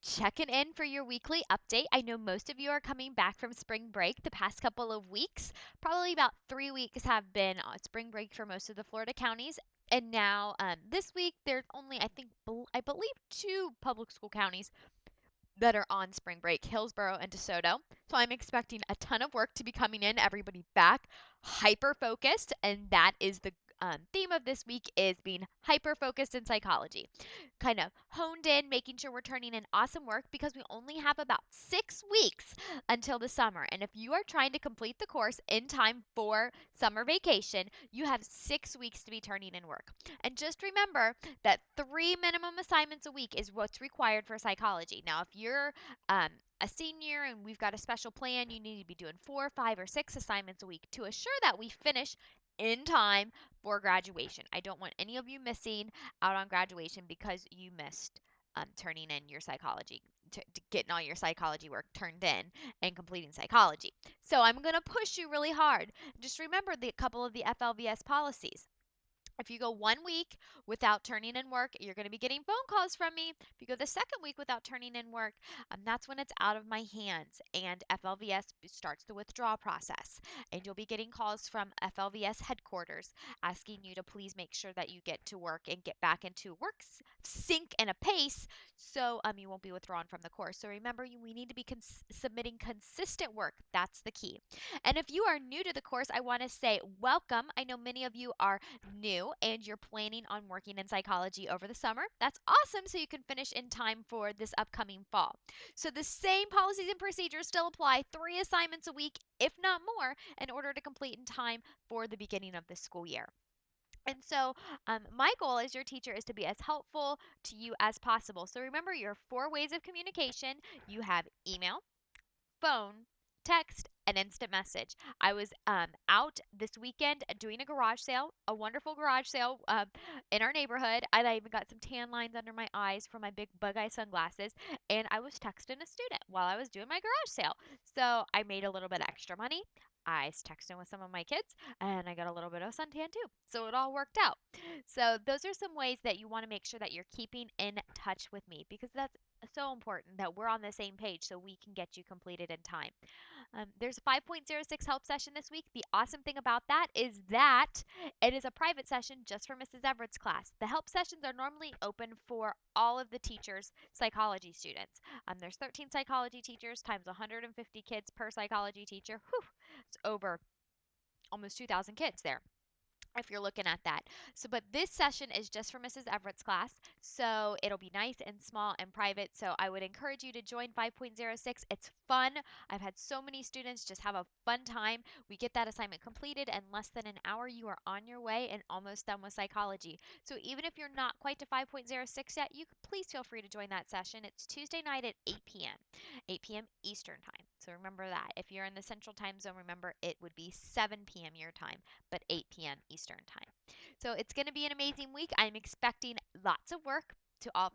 checking in for your weekly update. I know most of you are coming back from spring break the past couple of weeks. Probably about 3 weeks have been spring break for most of the Florida counties. And now this week, there's only, I believe, two public school counties that are on spring break, Hillsborough and DeSoto. So I'm expecting a ton of work to be coming in, everybody back hyper focused, and that is the theme of this week is being hyper focused in psychology. Kind of honed in, making sure we're turning in awesome work because we only have about 6 weeks until the summer. And if you are trying to complete the course in time for summer vacation, you have 6 weeks to be turning in work. And just remember that 3 minimum assignments a week is what's required for psychology. Now, if you're a senior and we've got a special plan, you need to be doing 4, 5, or 6 assignments a week to assure that we finish in time for graduation. I don't want any of you missing out on graduation because you missed turning in your psychology, getting all your psychology work turned in and completing psychology. So I'm going to push you really hard. Just remember the couple of the FLVS policies. If you go 1 week without turning in work, you're going to be getting phone calls from me. If you go the second week without turning in work, that's when it's out of my hands and FLVS starts the withdrawal process. And you'll be getting calls from FLVS headquarters asking you to please make sure that you get to work and get back into work sync and a pace so you won't be withdrawn from the course. So remember, we need to be submitting consistent work. That's the key. And if you are new to the course, I want to say welcome. I know many of you are new and you're planning on working in psychology over the summer. That's awesome, so you can finish in time for this upcoming fall. So the same policies and procedures still apply, 3 assignments a week, if not more, in order to complete in time for the beginning of the school year. And so, my goal as your teacher is to be as helpful to you as possible. So, remember your 4 ways of communication. You have email, phone, text, and instant message. I was out this weekend doing a garage sale, a wonderful garage sale in our neighborhood, and I even got some tan lines under my eyes from my big bug eye sunglasses. And I was texting a student while I was doing my garage sale. So I made a little bit extra money. I was texting with some of my kids, and I got a little bit of suntan too. So it all worked out. So those are some ways that you want to make sure that you're keeping in touch with me because that's so important that we're on the same page so we can get you completed in time. There's a 5.06 help session this week. The awesome thing about that is that it is a private session just for Mrs. Everett's class. The help sessions are normally open for all of the teachers' psychology students. There's 13 psychology teachers times 150 kids per psychology teacher. Whew, it's over almost 2,000 kids there if you're looking at that. So, but this session is just for Mrs. Everett's class. So it'll be nice and small and private. So I would encourage you to join 5.06. It's fun. I've had so many students just have a fun time. We get that assignment completed in less than an hour. You are on your way and almost done with psychology. So even if you're not quite to 5.06 yet, you please feel free to join that session. It's Tuesday night at 8 p.m. 8 p.m. Eastern time. So remember that. If you're in the central time zone, remember it would be 7 p.m. your time, but 8 p.m. Eastern time. So it's going to be an amazing week. I'm expecting lots of work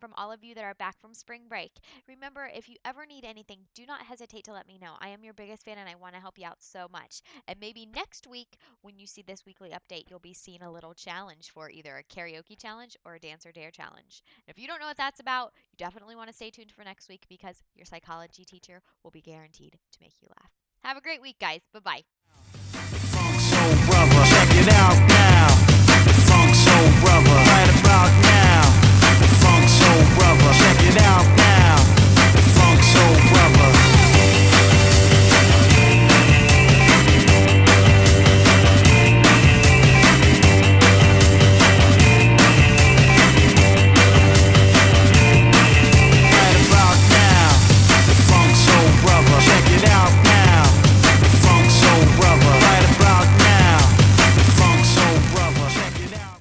from all of you that are back from spring break. Remember, if you ever need anything, do not hesitate to let me know. I am your biggest fan and I want to help you out so much. And maybe next week when you see this weekly update, you'll be seeing a little challenge for either a karaoke challenge or a dance or dare challenge. And if you don't know what that's about, you definitely want to stay tuned for next week because your psychology teacher will be guaranteed to make you laugh. Have a great week, guys. Bye-bye. Funk Soul Brother, check it out now.